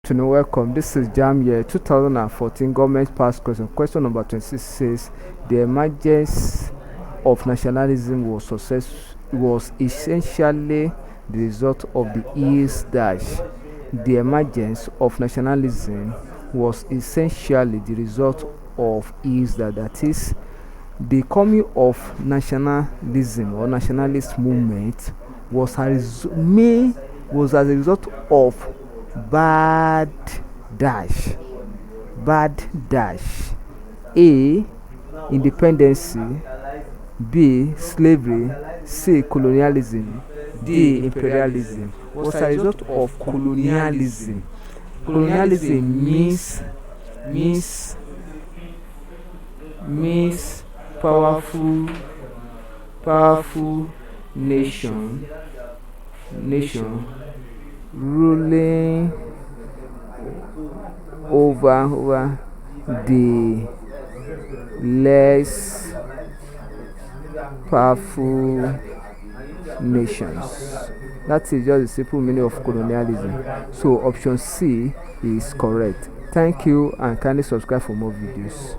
Welcome. This is Jamb year 2014 government past question. Question number 26 says the emergence of nationalism was essentially the result of the ease dash. The emergence of nationalism was essentially the result of ease that is the coming of nationalism or nationalist movement was as a result of bad dash bad dash a independency, b slavery, c colonialism, d imperialism. Was a result of colonialism. Colonialism means means powerful powerful nation ruling over the less powerful nations. That is just the simple meaning of colonialism. So option C is correct. Thank you and kindly subscribe for more videos.